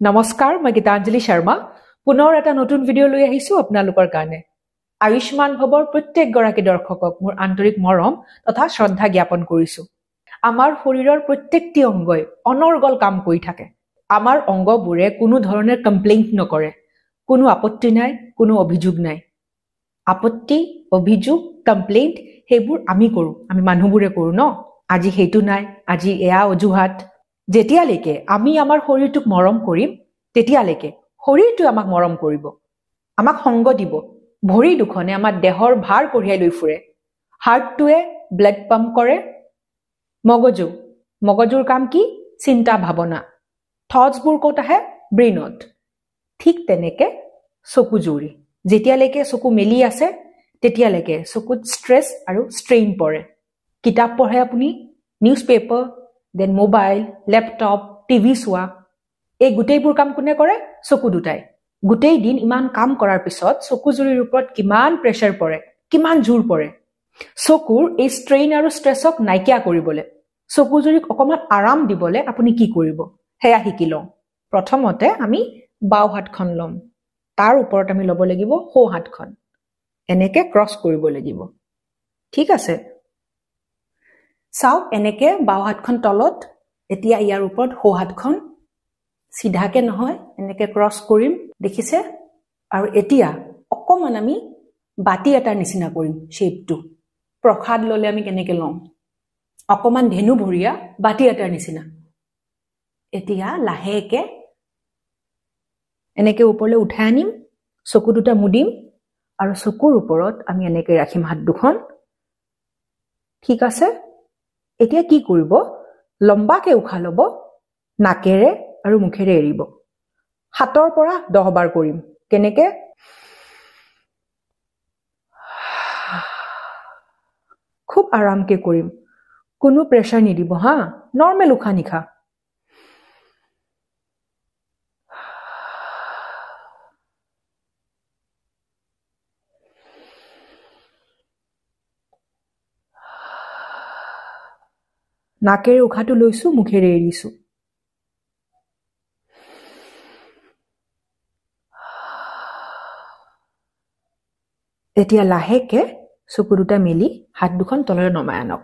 নমস্কাৰ মই গীতাঞ্জলি শৰ্মা পুনৰ এটা নতুন ভিডিও লৈ আহিছো আপোনালোকৰ কাৰণে আয়ুষ্মান ভৱৰ প্ৰত্যেক গৰাকী দৰ্শকক মোৰ আন্তৰিক মৰম তথা শ্ৰদ্ধা জ্ঞাপন কৰিছো আমাৰ শৰীৰৰ প্ৰত্যেকটি অংগই অনৰ্গল কাম কৰি থাকে আমাৰ অংগবোৰে কোনো ধৰণৰ কমপ্লেইন্ট নকৰে কোনো আপত্তি নাই কোনো অভিযোগ নাই আপত্তি অভিযোগ কমপ্লেইন্ট হেবোৰ আমি মানুহবোৰে কৰো ন আজি হেতু নাই আজি এয়া অজুহাত যেতিয়ালৈকে আমি আমাৰ শৰীৰটোক মৰম কৰিম তেতিয়ালৈকে শৰীৰটো আমাক মৰম কৰিব আমাক সংগ দিব ভৰি দুখনে আমাৰ দেহৰ ভাৰ কঢ়িয়াই লৈ ফুৰে হাৰ্টটোৱে ব্লাড পাম্প কৰে মগজুৰ কাম কি চিন্তা ভাৱনা থটছবোৰ ক'ত আহে ব্ৰেইনত ঠিক তেনেকে চকুজুৰি যেতিয়ালৈকে চকু মেলি আছে তেতিয়ালৈকে চকুত ষ্ট্ৰেছ আৰু ষ্ট্ৰেইন পৰে কিতাপ পঢ়ে আপুনি newspaper then mobile laptop TV চোৱা এই গোটেইবোৰ কাম কোনে কৰে চকু দুটাই গোটেই দিন ইমান কাম কৰাৰ পিছত চকুজুৰিৰ ওপৰত কিমান প্ৰেছাৰ পৰে কিমান জোৰ পৰে চকুৰ এই ষ্ট্ৰেইন আৰু ষ্ট্ৰেছক নাইকিয়া কৰিবলৈ চকুজুৰিক অকমান আৰাম দিবলৈ আপুনি কি কৰিব হেয়া শিকি লওঁ প্ৰথমতে আমি বাওঁ হাতখন ল'ম তাৰ ওপৰত আমি ল'ব লাগিব সোঁ হাতখন এনেকে ক্ৰছ কৰিব লাগিব ঠিক আছে চাওক এনেকে বাওঁ হাতখন তলত এতিয়া ইয়াৰ ওপৰত সোঁ হাতখন সিধাকে নহয় এনেকে ক্ৰছ কৰিম দেখিছে আৰু এতিয়া অকমান আমি বাটি এটাৰ নিচিনা কৰিম শেপটো প্ৰসাদ ললে আমি কেনেকে লম অকমান ধেনু ভৰিয়া বাটি এটাৰ নিচিনা এতিয়া লাহেকে এনেকে ওপৰলৈ উঠাই আনিম চকু দুটা মুদিম আৰু চকুৰ ওপৰত আমি এনেকে ৰাখিম হাত দুখন ঠিক আছে এতিয়া কি কৰিব লম্বাকে উশাহ ল'ব নাকেৰে আৰু মুখেৰে এৰিব 7 পৰা 10 বাৰ কৰিম কেনেকে খুব আৰামকে কৰিম কোনো প্ৰেছাৰ নিদিব হা নৰ্মেল উশাহ নিশা নাকেৰে উশাহটো লৈছো মুখেৰে এৰিছো এতিয়া লাহেকে চকু দুটা মেলি হাত দুখন তললৈ নমাই আনক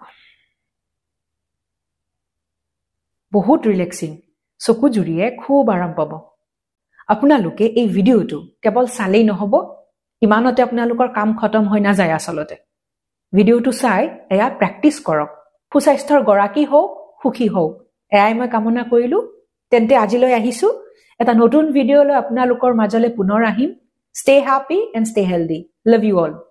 বহুত ৰিলেক্সিং চকু জুৰিয়ে খুব আৰাম পাব আপোনালোকে এই ভিডিওটো কেৱল চালেই নহব ইমানতে আপোনালোকৰ কাম খতম হৈ নাযায় আসলতে ভিডিওটো চাই এয়া প্ৰেক্টিছ কৰক সুস্বাস্থ্যৰ গৰাকী হওক সুখী হওক এয়াই মই কামনা কৰিলো তেন্তে আজিলৈ আহিছো এটা নতুন ভিডিও লৈ আপোনালোকৰ মাজলৈ পুনৰ আহিম Stay happy and stay healthy. Love you all.